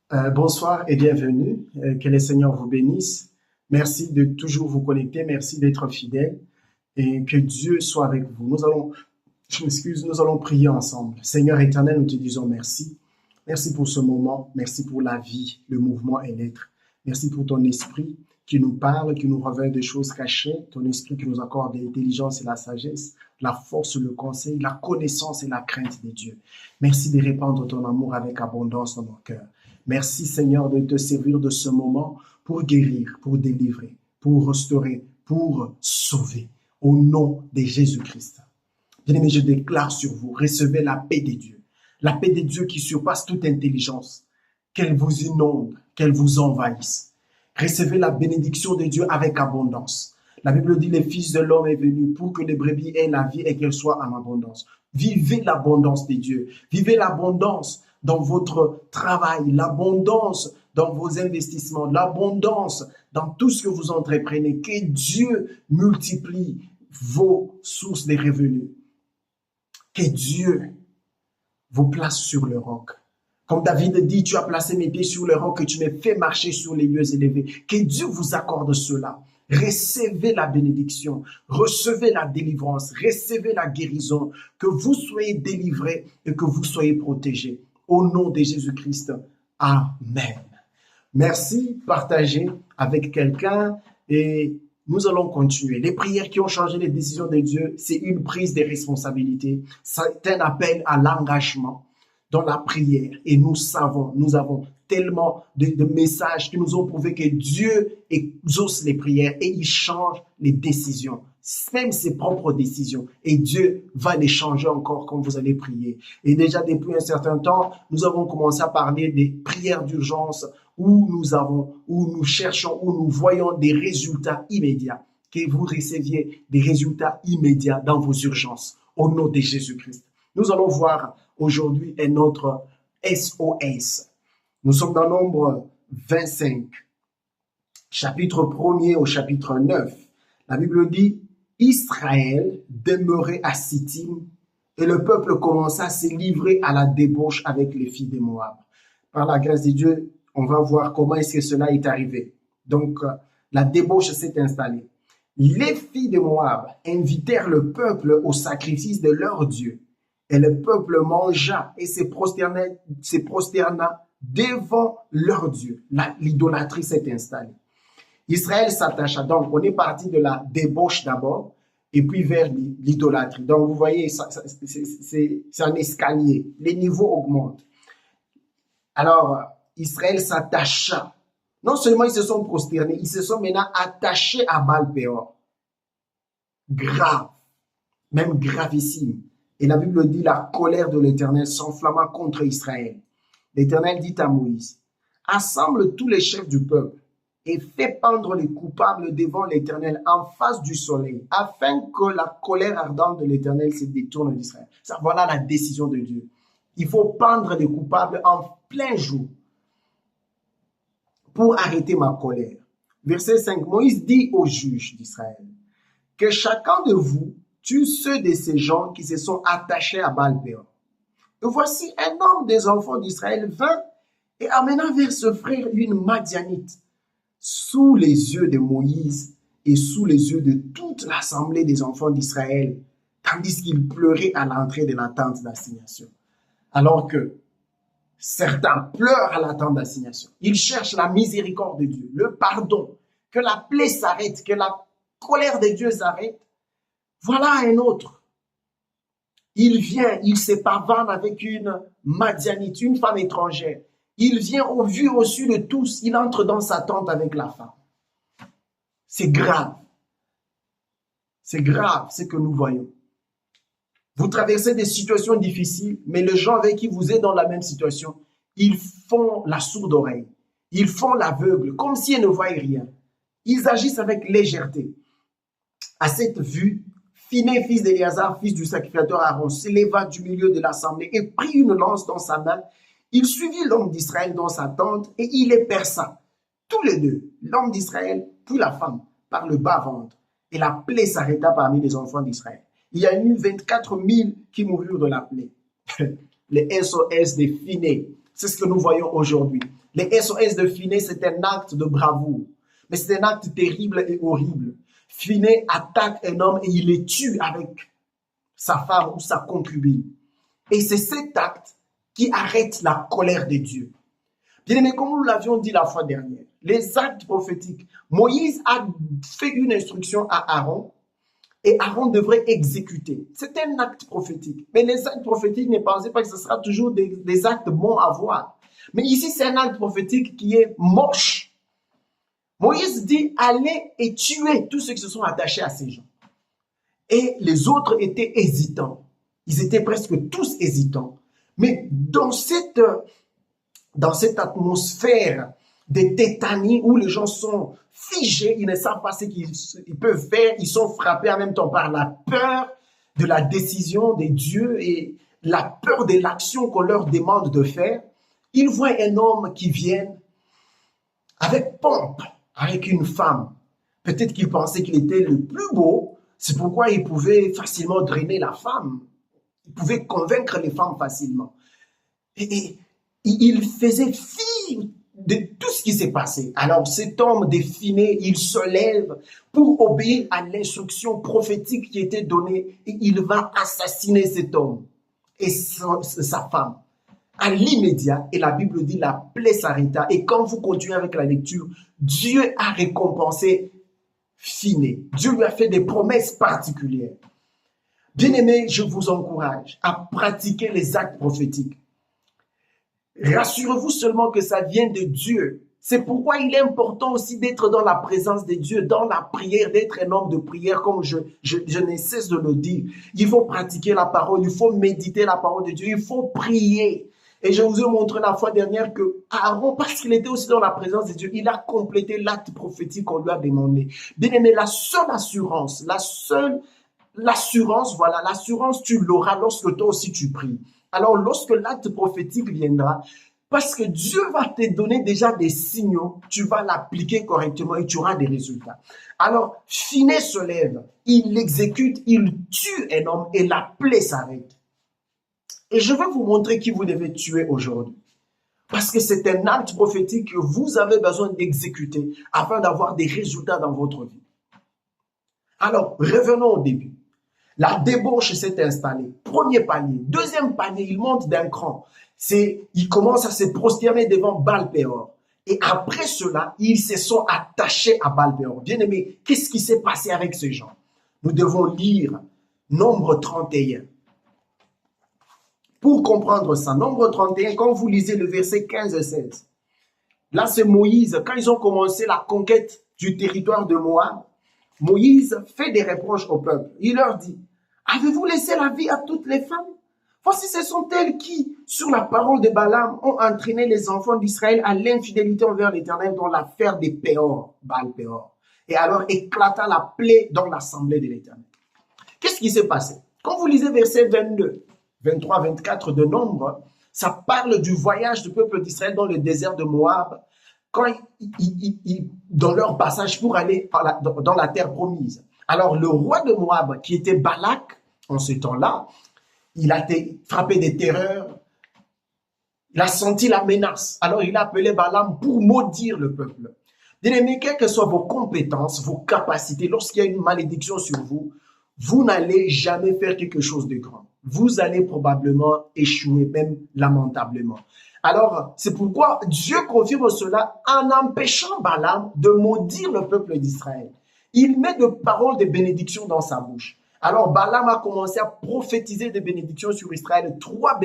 Bonsoir et bienvenue. Que le Seigneur vous bénisse. Merci de toujours vous connecter. Merci d'être fidèle et que Dieu soit avec vous. Je m'excuse, nous allons prier ensemble. Seigneur éternel, nous te disons merci. Merci pour ce moment. Merci pour la vie, le mouvement et l'être. Merci pour ton esprit qui nous parle, qui nous révèle des choses cachées. Ton esprit qui nous accorde l'intelligence et la sagesse, la force, le conseil, la connaissance et la crainte de Dieu. Merci de répandre ton amour avec abondance dans nos cœurs. Merci Seigneur de te servir de ce moment pour guérir, pour délivrer, pour restaurer, pour sauver. Au nom de Jésus-Christ. Bien-aimés, je déclare sur vous, recevez la paix de Dieu. La paix de Dieu qui surpasse toute intelligence. Qu'elle vous inonde, qu'elle vous envahisse. Recevez la bénédiction de Dieu avec abondance. La Bible dit, le Fils de l'homme est venu pour que les brebis aient la vie et qu'elle soit en abondance. Vivez l'abondance de Dieu. Vivez l'abondance dans votre travail, l'abondance dans vos investissements, l'abondance dans tout ce que vous entreprenez. Que Dieu multiplie vos sources de revenus. Que Dieu vous place sur le roc. Comme David dit, tu as placé mes pieds sur le roc et tu m'as fait marcher sur les lieux élevés. Que Dieu vous accorde cela. Recevez la bénédiction, recevez la délivrance, recevez la guérison, que vous soyez délivrés et que vous soyez protégés. Au nom de Jésus-Christ. Amen. Merci, partagez avec quelqu'un et nous allons continuer. Les prières qui ont changé les décisions de Dieu, c'est une prise de responsabilité. C'est un appel à l'engagement dans la prière. Et nous avons tellement de messages qui nous ont prouvé que Dieu exauce les prières et il change les décisions, même ses propres décisions. Et Dieu va les changer encore quand vous allez prier. Et déjà depuis un certain temps, nous avons commencé à parler des prières d'urgence où nous cherchons, où nous voyons des résultats immédiats. Que vous receviez des résultats immédiats dans vos urgences. Au nom de Jésus-Christ. Nous allons voir aujourd'hui un autre SOS. Nous sommes dans Nombre 25, chapitre 1er au chapitre 9. La Bible dit, Israël demeurait à Sittim et le peuple commença à se livrer à la débauche avec les filles de Moab. Par la grâce de Dieu, on va voir comment est-ce que cela est arrivé. Donc, la débauche s'est installée. Les filles de Moab invitèrent le peuple au sacrifice de leur Dieu. Et le peuple mangea et se prosterna devant leur Dieu. L'idolâtrie s'est installée. Israël s'attacha. Donc, on est parti de la débauche d'abord et puis vers l'idolâtrie. Donc, vous voyez, c'est un escalier. Les niveaux augmentent. Alors, Israël s'attacha. Non seulement ils se sont prosternés, ils se sont maintenant attachés à Baal-Péor. Grave, même gravissime. Et la Bible dit, la colère de l'Éternel s'enflamma contre Israël. L'Éternel dit à Moïse, assemble tous les chefs du peuple et fais pendre les coupables devant l'Éternel en face du soleil, afin que la colère ardente de l'Éternel se détourne d'Israël. Ça, voilà la décision de Dieu. Il faut pendre les coupables en plein jour pour arrêter ma colère. Verset 5, Moïse dit aux juges d'Israël, que chacun de vous tue ceux de ces gens qui se sont attachés à Baal-Péor. Et voici un homme des enfants d'Israël vint et amena vers ce frère une Madianite sous les yeux de Moïse et sous les yeux de toute l'assemblée des enfants d'Israël, tandis qu'il pleurait à l'entrée de la tente d'assignation. Alors que certains pleurent à la tente d'assignation. Ils cherchent la miséricorde de Dieu, le pardon, que la plaie s'arrête, que la colère de Dieu s'arrête. Voilà un autre. Il vient, il se pavane avec une Madianite, une femme étrangère. Il vient au vu au su de tous, il entre dans sa tente avec la femme. C'est grave. C'est grave ce que nous voyons. Vous traversez des situations difficiles, mais les gens avec qui vous êtes dans la même situation, ils font la sourde oreille. Ils font l'aveugle, comme s'ils ne voyaient rien. Ils agissent avec légèreté. À cette vue, Phiné, fils d'Éléazar, fils du sacrificateur Aaron, s'éleva du milieu de l'assemblée et prit une lance dans sa main. Il suivit l'homme d'Israël dans sa tente et il les perça. Tous les deux, l'homme d'Israël puis la femme, par le bas-ventre. Et la plaie s'arrêta parmi les enfants d'Israël. Il y a eu 24 000 qui moururent de la plaie. Les SOS des Phiné. C'est ce que nous voyons aujourd'hui. Les SOS de Finney, c'est un acte de bravoure. Mais c'est un acte terrible et horrible. Finney attaque un homme et il le tue avec sa femme ou sa concubine. Et c'est cet acte qui arrête la colère de Dieu. Bien aimé, comme nous l'avions dit la fois dernière, les actes prophétiques, Moïse a fait une instruction à Aaron et Aaron devrait exécuter. C'est un acte prophétique. Mais les actes prophétiques, ne pensez pas que ce sera toujours des actes bons à voir. Mais ici, c'est un acte prophétique qui est moche. Moïse dit, allez et tuez tous ceux qui se sont attachés à ces gens. Et les autres étaient hésitants. Ils étaient presque tous hésitants. Mais dans cette atmosphère de tétanie où les gens sont figés, ils ne savent pas ce qu'ils peuvent faire, ils sont frappés en même temps par la peur de la décision de Dieu et la peur de l'action qu'on leur demande de faire. Ils voient un homme qui vient avec pompe, avec une femme. Peut-être qu'ils pensaient qu'il était le plus beau, c'est pourquoi ils pouvaient facilement drainer la femme. Ils pouvaient convaincre les femmes facilement. Et il faisait fi de tout ce qui s'est passé. Alors cet homme définé, il se lève pour obéir à l'instruction prophétique qui était donnée et il va assassiner cet homme et sa femme. À l'immédiat, et la Bible dit la plaie s'arrêta. Et quand vous continuez avec la lecture, Dieu a récompensé Finney. Dieu lui a fait des promesses particulières. Bien-aimés, je vous encourage à pratiquer les actes prophétiques. Rassurez-vous seulement que ça vient de Dieu. C'est pourquoi il est important aussi d'être dans la présence de Dieu, dans la prière, d'être un homme de prière, comme je ne cesse de le dire. Il faut pratiquer la parole, il faut méditer la parole de Dieu, il faut prier. Et je vous ai montré la fois dernière que Aaron, parce qu'il était aussi dans la présence de Dieu, il a complété l'acte prophétique qu'on lui a demandé. Bien aimé, l'assurance, l'assurance, tu l'auras lorsque toi aussi tu pries. Alors, lorsque l'acte prophétique viendra, parce que Dieu va te donner déjà des signaux, tu vas l'appliquer correctement et tu auras des résultats. Alors, Finney se lève, il l'exécute, il tue un homme et la plaie s'arrête. Et je vais vous montrer qui vous devez tuer aujourd'hui. Parce que c'est un acte prophétique que vous avez besoin d'exécuter afin d'avoir des résultats dans votre vie. Alors, revenons au début. La débauche s'est installée. Premier palier. Deuxième palier, il monte d'un cran. Il commence à se prosterner devant Baal-Péor. Et après cela, ils se sont attachés à Baal-Péor. Bien aimé, qu'est-ce qui s'est passé avec ces gens? Nous devons lire Nombre 31. Pour comprendre ça, Nombre 31, quand vous lisez le verset 15 et 16, là c'est Moïse, quand ils ont commencé la conquête du territoire de Moab, Moïse fait des reproches au peuple. Il leur dit, avez-vous laissé la vie à toutes les femmes? Voici, ce sont elles qui, sur la parole de Balaam, ont entraîné les enfants d'Israël à l'infidélité envers l'Éternel dans l'affaire des Péor, Baal-Péor. Et alors éclata la plaie dans l'assemblée de l'Éternel. Qu'est-ce qui s'est passé? Quand vous lisez verset 22, 23, 24 de Nombre, ça parle du voyage du peuple d'Israël dans le désert de Moab, quand dans leur passage pour aller dans la terre promise. Alors le roi de Moab, qui était Balak, en ce temps-là, il a été frappé de terreur, il a senti la menace. Alors il a appelé Balaam pour maudire le peuple. Bien-aimés, quelles que soient vos compétences, vos capacités, lorsqu'il y a une malédiction sur vous, vous n'allez jamais faire quelque chose de grand. Vous allez probablement échouer, même lamentablement. Alors, c'est pourquoi Dieu confirme cela en empêchant Balaam de maudire le peuple d'Israël. Il met de paroles de bénédiction dans sa bouche. Alors, Balaam a commencé à prophétiser des bénédictions sur Israël, trois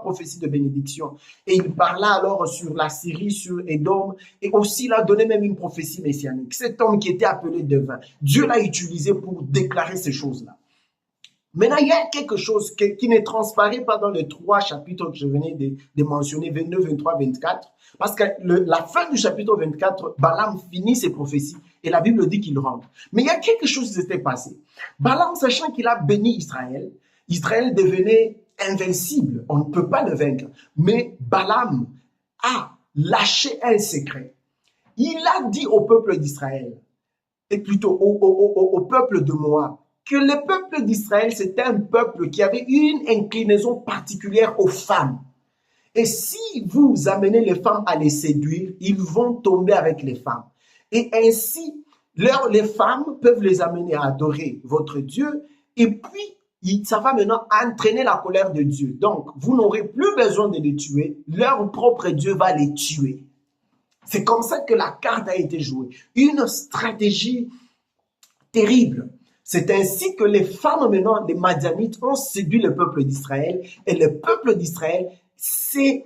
prophéties de bénédiction. Et il parla alors sur la Syrie, sur Édom, et aussi il a donné même une prophétie messianique. Cet homme qui était appelé devin, Dieu l'a utilisé pour déclarer ces choses-là. Maintenant, il y a quelque chose qui ne transparaît pas dans les trois chapitres que je venais de mentionner, 22, 23, 24, parce que la fin du chapitre 24, Balaam finit ses prophéties et la Bible dit qu'il rentre. Mais il y a quelque chose qui s'était passé. Balaam, sachant qu'il a béni Israël, Israël devenait invincible, on ne peut pas le vaincre. Mais Balaam a lâché un secret. Il a dit au peuple d'Israël, et plutôt au peuple de Moab, que le peuple d'Israël, c'était un peuple qui avait une inclinaison particulière aux femmes. Et si vous amenez les femmes à les séduire, ils vont tomber avec les femmes. Et ainsi, les femmes peuvent les amener à adorer votre Dieu et puis ça va maintenant entraîner la colère de Dieu. Donc, vous n'aurez plus besoin de les tuer, leur propre Dieu va les tuer. C'est comme ça que la carte a été jouée. Une stratégie terrible. C'est ainsi que les femmes maintenant, les Madianites, ont séduit le peuple d'Israël et le peuple d'Israël s'est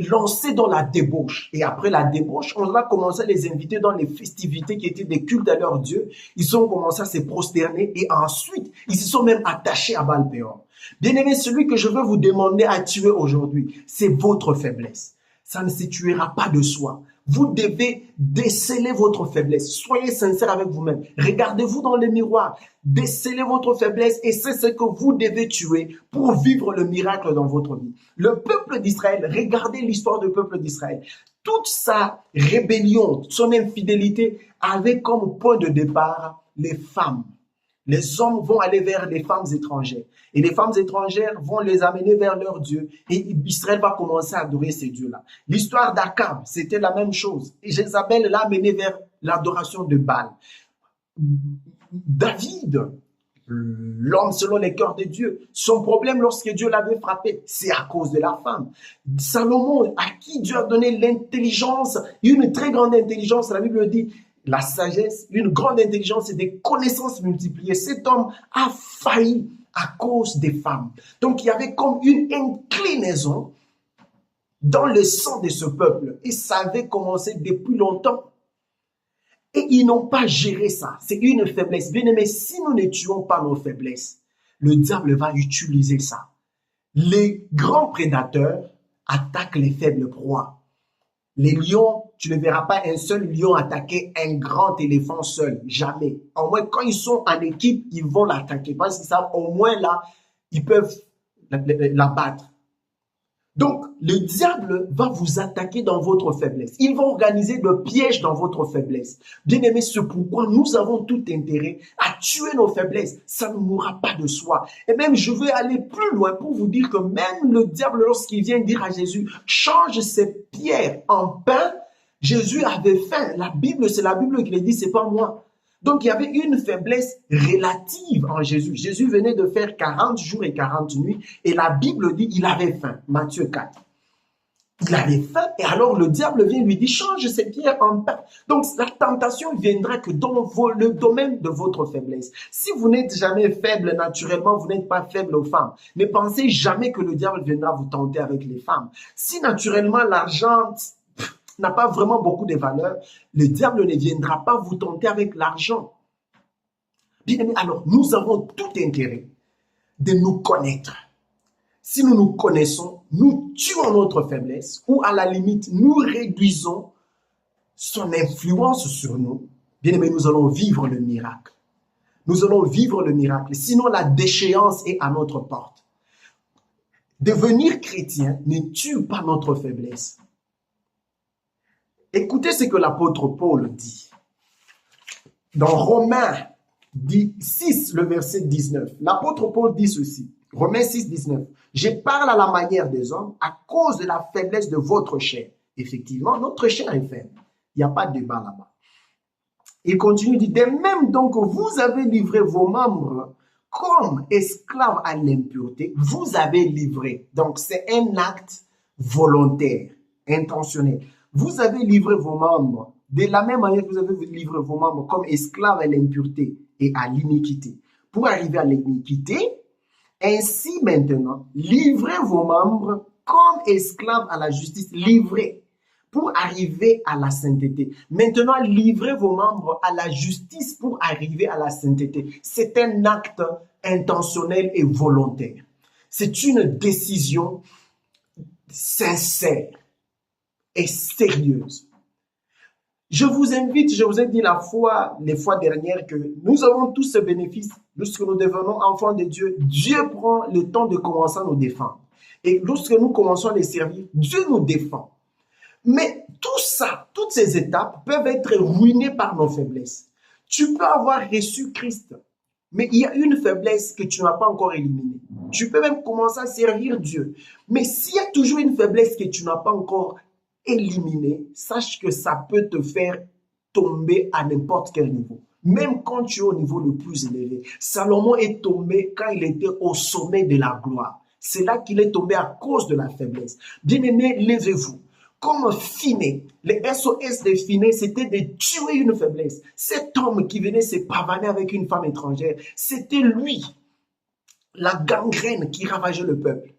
lancé dans la débauche. Et après la débauche, on a commencé à les inviter dans les festivités qui étaient des cultes à leur Dieu. Ils ont commencé à se prosterner et ensuite, ils se sont même attachés à Baal-Péor. Bien-aimé, celui que je veux vous demander à tuer aujourd'hui, c'est votre faiblesse. Ça ne se tuera pas de soi. Vous devez déceler votre faiblesse. Soyez sincère avec vous-même. Regardez-vous dans le miroir. Décelez votre faiblesse et c'est ce que vous devez tuer pour vivre le miracle dans votre vie. Le peuple d'Israël, regardez l'histoire du peuple d'Israël. Toute sa rébellion, son infidélité avait comme point de départ les femmes. Les hommes vont aller vers les femmes étrangères. Et les femmes étrangères vont les amener vers leur Dieu. Et Israël va commencer à adorer ces dieux-là. L'histoire d'Akab, c'était la même chose. Et Jézabel l'a amené vers l'adoration de Baal. David, l'homme selon les cœurs de Dieu, son problème lorsque Dieu l'avait frappé, c'est à cause de la femme. Salomon, à qui Dieu a donné l'intelligence, une très grande intelligence, la Bible dit, la sagesse, une grande intelligence et des connaissances multipliées. Cet homme a failli à cause des femmes. Donc, il y avait comme une inclinaison dans le sang de ce peuple. Et ça avait commencé depuis longtemps. Et ils n'ont pas géré ça. C'est une faiblesse. Bien aimé, si nous ne tuons pas nos faiblesses, le diable va utiliser ça. Les grands prédateurs attaquent les faibles proies. Les lions, tu ne verras pas un seul lion attaquer un grand éléphant seul. Jamais. Au moins, quand ils sont en équipe, ils vont l'attaquer. Parce qu'ils savent, au moins là, ils peuvent l'abattre. Donc, le diable va vous attaquer dans votre faiblesse. Il va organiser le piège dans votre faiblesse. Bien aimé, c'est pourquoi nous avons tout intérêt à tuer nos faiblesses. Ça ne mourra pas de soi. Et même, je vais aller plus loin pour vous dire que même le diable, lorsqu'il vient dire à Jésus, change ces pierres en pain, Jésus avait faim. La Bible, c'est la Bible qui le dit, c'est pas moi. Donc, il y avait une faiblesse relative en Jésus. Jésus venait de faire 40 jours et 40 nuits et la Bible dit qu'il avait faim. Matthieu 4. Il avait faim et alors le diable vient lui dire change ces pierres en pain. Donc, la tentation viendra que dans le domaine de votre faiblesse. Si vous n'êtes jamais faible naturellement, vous n'êtes pas faible aux femmes. Ne pensez jamais que le diable viendra vous tenter avec les femmes. Si naturellement l'argent n'a pas vraiment beaucoup de valeur, le diable ne viendra pas vous tenter avec l'argent. Bien aimé, alors nous avons tout intérêt de nous connaître. Si nous nous connaissons, nous tuons notre faiblesse ou à la limite, nous réduisons son influence sur nous. Bien aimé, nous allons vivre le miracle. Nous allons vivre le miracle. Sinon, la déchéance est à notre porte. Devenir chrétien ne tue pas notre faiblesse. Écoutez ce que l'apôtre Paul dit. Dans Romains 6, le verset 19, l'apôtre Paul dit ceci. Romains 6, 19. Je parle à la manière des hommes à cause de la faiblesse de votre chair. Effectivement, notre chair est faible. Il n'y a pas de débat là-bas. Il continue, il dit, de même donc vous avez livré vos membres comme esclaves à l'impureté, vous avez livré. Donc c'est un acte volontaire, intentionnel. Vous avez livré vos membres de la même manière que vous avez livré vos membres comme esclaves à l'impureté et à l'iniquité. Pour arriver à l'iniquité, ainsi maintenant, livrez vos membres comme esclaves à la justice, livrez pour arriver à la sainteté. Maintenant, livrez vos membres à la justice pour arriver à la sainteté. C'est un acte intentionnel et volontaire. C'est une décision sincère et sérieuse. Je vous invite, je vous ai dit les fois dernières que nous avons tous ce bénéfice lorsque nous devenons enfants de Dieu. Dieu prend le temps de commencer à nous défendre. Et lorsque nous commençons à les servir, Dieu nous défend. Mais tout ça, toutes ces étapes peuvent être ruinées par nos faiblesses. Tu peux avoir reçu Christ, mais il y a une faiblesse que tu n'as pas encore éliminée. Tu peux même commencer à servir Dieu. Mais s'il y a toujours une faiblesse que tu n'as pas encore éliminée, sache que ça peut te faire tomber à n'importe quel niveau. Même quand tu es au niveau le plus élevé. Salomon est tombé quand il était au sommet de la gloire. C'est là qu'il est tombé à cause de la faiblesse. Bien-aimés, levez-vous. Comme Finney, les SOS de Finney, c'était de tuer une faiblesse. Cet homme qui venait se pavaner avec une femme étrangère, c'était lui, la gangrène qui ravageait le peuple.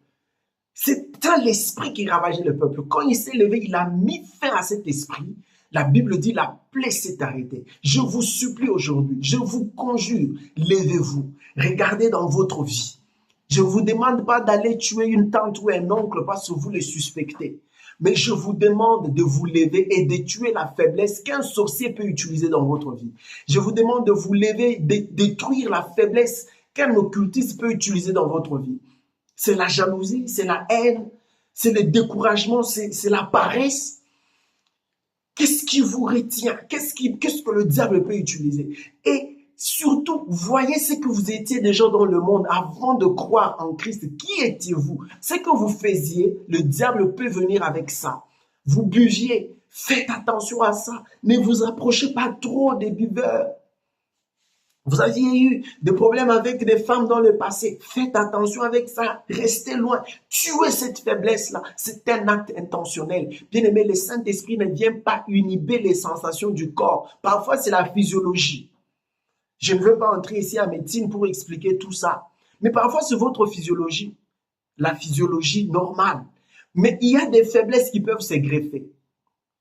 C'était l'esprit qui ravageait le peuple. Quand il s'est levé, il a mis fin à cet esprit. La Bible dit la plaie s'est arrêtée. Je vous supplie aujourd'hui, je vous conjure, levez-vous, regardez dans votre vie. Je ne vous demande pas d'aller tuer une tante ou un oncle parce que vous les suspectez. Mais je vous demande de vous lever et de tuer la faiblesse qu'un sorcier peut utiliser dans votre vie. Je vous demande de vous lever, de détruire la faiblesse qu'un occultiste peut utiliser dans votre vie. C'est la jalousie, c'est la haine, c'est le découragement, c'est la paresse. Qu'est-ce qui vous retient? Qu'est-ce que le diable peut utiliser? Et surtout, voyez ce que vous étiez déjà dans le monde avant de croire en Christ. Qui étiez-vous? Ce que vous faisiez, le diable peut venir avec ça. Vous buviez, faites attention à ça. Ne vous approchez pas trop des buveurs. Vous aviez eu des problèmes avec des femmes dans le passé. Faites attention avec ça. Restez loin. Tuez cette faiblesse-là. C'est un acte intentionnel. Bien aimé, le Saint-Esprit ne vient pas inhiber les sensations du corps. Parfois, c'est la physiologie. Je ne veux pas entrer ici en médecine pour expliquer tout ça. Mais parfois, c'est votre physiologie. La physiologie normale. Mais il y a des faiblesses qui peuvent se greffer.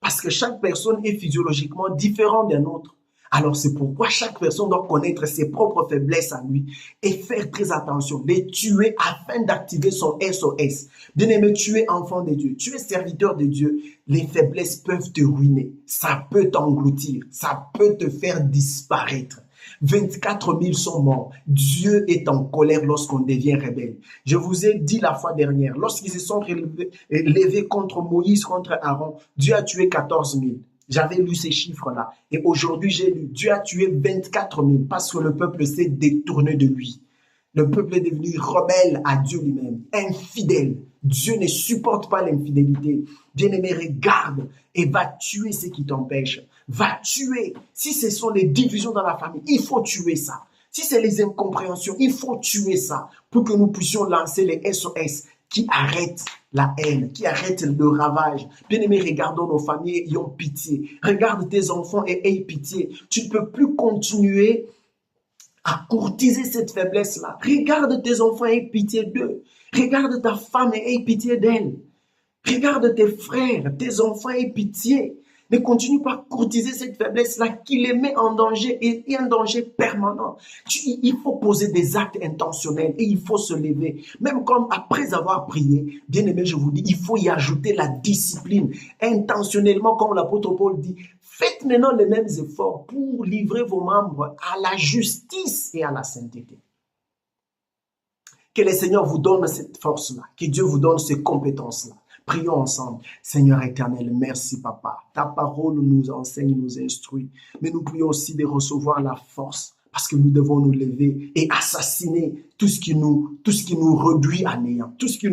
Parce que chaque personne est physiologiquement différente d'un autre. Alors c'est pourquoi chaque personne doit connaître ses propres faiblesses à lui et faire très attention, les tuer afin d'activer son SOS. Bien-aimé, tu es enfant de Dieu, tu es serviteur de Dieu. Les faiblesses peuvent te ruiner, ça peut t'engloutir, ça peut te faire disparaître. 24 000 sont morts. Dieu est en colère lorsqu'on devient rebelle. Je vous ai dit la fois dernière, lorsqu'ils se sont levés contre Moïse, contre Aaron, Dieu a tué 14 000. J'avais lu ces chiffres-là. Et aujourd'hui, j'ai lu, Dieu a tué 24 000 parce que le peuple s'est détourné de lui. Le peuple est devenu rebelle à Dieu lui-même, infidèle. Dieu ne supporte pas l'infidélité. Bien-aimé, regarde et va tuer ce qui t'empêche. Va tuer. Si ce sont les divisions dans la famille, il faut tuer ça. Si c'est les incompréhensions, il faut tuer ça pour que nous puissions lancer les SOS qui arrêtent la haine, qui arrêtent le ravage. Bien-aimé, regardons nos familles et ayons pitié. Regarde tes enfants et aie pitié. Tu ne peux plus continuer à courtiser cette faiblesse-là. Regarde tes enfants et aie pitié d'eux. Regarde ta femme et aie pitié d'elle. Regarde tes frères, tes enfants et aie pitié. Ne continue pas à courtiser cette faiblesse-là qui les met en danger et un danger permanent. Il faut poser des actes intentionnels et il faut se lever. Même comme après avoir prié, bien aimé, je vous dis, il faut y ajouter la discipline. Intentionnellement, comme l'apôtre Paul dit, faites maintenant les mêmes efforts pour livrer vos membres à la justice et à la sainteté. Que le Seigneur vous donne cette force-là, que Dieu vous donne ces compétences-là. Prions ensemble. Seigneur éternel, merci papa. Ta parole nous enseigne, nous instruit. Mais nous prions aussi de recevoir la force parce que nous devons nous lever et assassiner tout ce qui nous réduit à néant, tout ce qui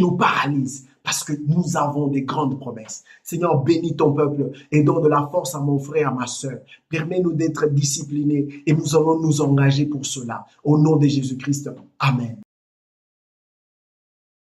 nous paralyse. Parce que nous avons des grandes promesses. Seigneur, bénis ton peuple et donne de la force à mon frère, à ma sœur. Permets-nous d'être disciplinés et nous allons nous engager pour cela. Au nom de Jésus-Christ. Amen.